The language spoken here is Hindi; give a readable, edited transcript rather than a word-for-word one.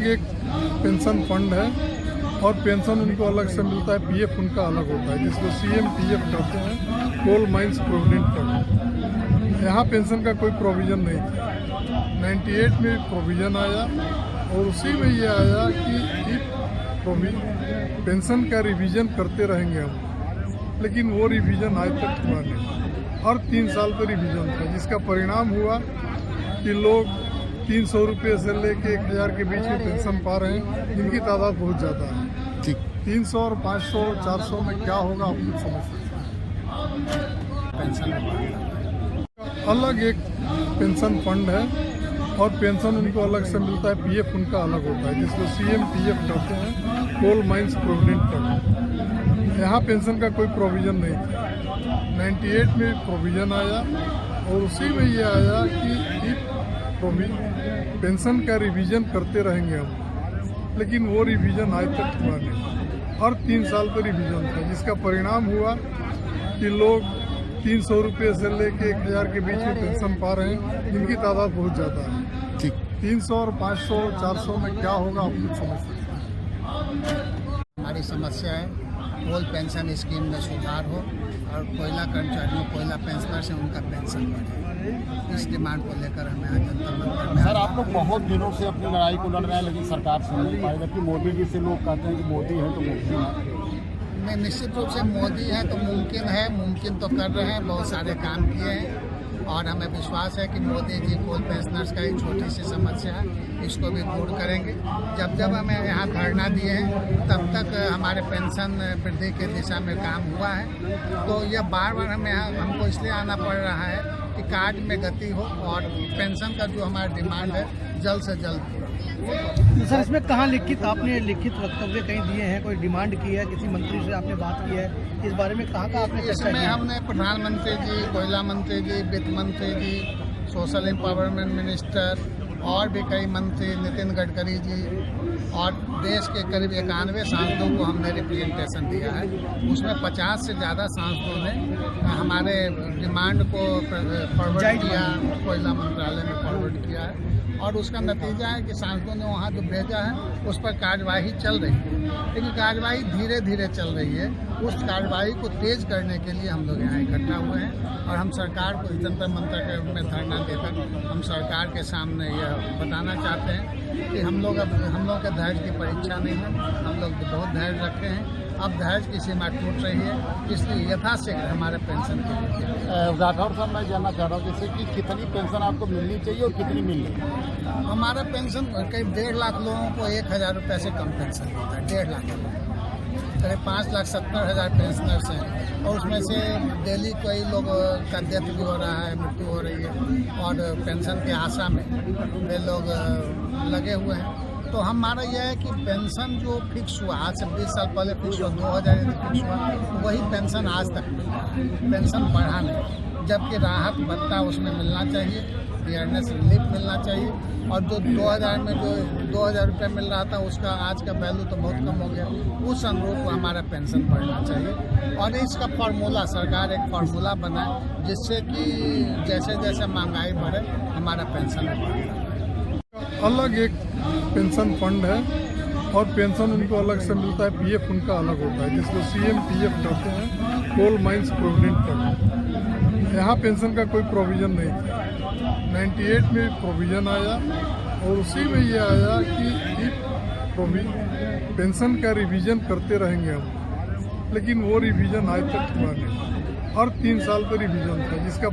अलग एक पेंशन फंड है और पेंशन उनको अलग से मिलता है। पीएफ उनका अलग होता है जिसको सीएम पीएफ कहते हैं, कोल माइंस प्रोविडेंट फंड। यहाँ पेंशन का कोई प्रोविज़न नहीं था। 98 में प्रोविज़न आया और उसी में ये आया कि पेंशन का रिवीजन करते रहेंगे हम, लेकिन वो रिवीजन आज तक हुआ नहीं। हर 3 साल पर रिवीजन था, जिसका परिणाम हुआ कि लोग 300 रुपये से लेके 1000 के बीच में पेंशन पा रहे हैं, जिनकी तादाद बहुत ज़्यादा है। ठीक 300 और 500 और 400 में क्या होगा आप कुछ समझ सकते हैं। पेंशन अलग एक पेंशन फंड है और पेंशन उनको अलग से मिलता है। पीएफ उनका अलग होता है जिसको सीएम पीएफ कहते हैं, कोल माइंस प्रोविडेंट फंड। यहाँ पेंशन का कोई प्रोविज़न नहीं था। 98 में प्रोविज़न आया और उसी में ये आया कि पेंशन का रिवीजन करते रहेंगे हम, लेकिन वो रिवीजन आज तक हुआ नहीं। हर 3 साल पर रिवीजन था, जिसका परिणाम हुआ कि लोग 300 रुपये से लेके 1000 के बीच में पेंशन पा रहे हैं, जिनकी तादाद बहुत ज़्यादा है। ठीक 300 और 500 और 400 में क्या होगा आप कुछ समझ सकते हैं। हमारी समस्या है कोल पेंशन स्कीम में सुधार हो और कोयला कर्मचारियों, कोयला पेंशनर से उनका पेंशन बढ़े। इस डिमांड को लेकर हमें आज जनता मंत्र में। सर, आप लोग बहुत दिनों से अपनी लड़ाई को लड़ रहे हैं, लेकिन सरकार सुन नहीं पाई। जबकि मोदी जी से लोग कहते हैं कि मोदी है तो मुमकिन है। नहीं, निश्चित रूप से मोदी है तो मुमकिन है, मुमकिन तो कर रहे हैं, बहुत सारे काम किए हैं और हमें विश्वास है कि मोदी जी कोल पेंशनर्स का एक छोटी सी समस्या है, इसको भी दूर करेंगे। जब जब हमें यहाँ धरना दिए हैं तब तक हमारे पेंशन वृद्धि के दिशा में काम हुआ है। तो यह बार बार हमको इसलिए आना पड़ रहा है कि कार्य में गति हो और पेंशन का जो हमारा डिमांड है जल्द से जल्द पूरा। तो सर, इसमें कहाँ आपने लिखित वक्तव्य कहीं दिए हैं, कोई डिमांड की है, किसी मंत्री से आपने बात की है, इस बारे में कहाँ आपने चर्चा की? इसमें हमने प्रधानमंत्री जी, कोयला मंत्री जी, वित्त मंत्री जी, सोशल एम्पावरमेंट मिनिस्टर और भी कई मंत्री, नितिन गडकरी जी और देश के करीब 91 सांसदों को हमने रिप्रेजेंटेशन दिया है। उसमें 50 से ज़्यादा सांसदों ने हमारे डिमांड को फॉरवर्ड किया, कोयला मंत्रालय में फॉरवर्ड किया है और उसका नतीजा है कि सांसदों ने वहाँ जो भेजा है उस पर कार्यवाही चल रही है, लेकिन कार्यवाही धीरे धीरे चल रही है। उस कार्यवाही को तेज करने के लिए हम लोग यहाँ इकट्ठा हुए हैं और हम सरकार को जंतर मंतर में धरना देकर हम सरकार के सामने यह बताना चाहते हैं कि हम लोग के धैर्य की परीक्षा नहीं है, हम लोग बहुत धैर्य रखे हैं। अब धैर्य की सीमा टूट रही है, इसलिए यथाशीघ्र हमारे पेंशन के राठौर साहब, मैं जानना चाह रहा हूँ जैसे कि कितनी पेंशन आपको मिलनी चाहिए और कितनी मिल रही है? हमारा पेंशन करीब 1.5 लाख लोगों को 1000 रुपये से कम पेंशन मिलता है। 1.5 लाख करीब 5,70,000 पेंशनर्स हैं और उसमें से डेली कई लोग का डेथ भी हो रहा है, मृत्यु हो रही है और पेंशन की आशा में वे लोग लगे हुए हैं। तो हमारा यह है कि पेंशन जो फिक्स हुआ, आज से 20 साल पहले फिक्स हुआ, 2000 फिक्स हुआ, वही पेंशन आज तक मिल रहा है। पेंशन बढ़ा नहीं, जबकि राहत भत्ता उसमें मिलना चाहिए, डियरनेस रिलीफ मिलना चाहिए और जो 2000 में जो 2000 रुपये मिल रहा था उसका आज का वैल्यू तो बहुत कम हो गया। उस अनुरूप हमारा पेंशन बढ़ना चाहिए और इसका फार्मूला, सरकार एक फार्मूला बनाए जिससे कि जैसे जैसे महंगाई बढ़े हमारा पेंशन बढ़े। अलग एक पेंशन फंड है और पेंशन उनको अलग से मिलता है। पीएफ उनका अलग होता है जिसको सीएम पीएफ कहते हैं, कोल माइंस प्रोविडेंट फंड। यहाँ पेंशन का कोई प्रोविज़न नहीं था। 98 में प्रोविज़न आया और उसी में ये आया कि पेंशन का रिवीजन करते रहेंगे हम, लेकिन वो रिवीजन आज तक हुआ नहीं। हर 3 साल पर रिवीजन था, जिसका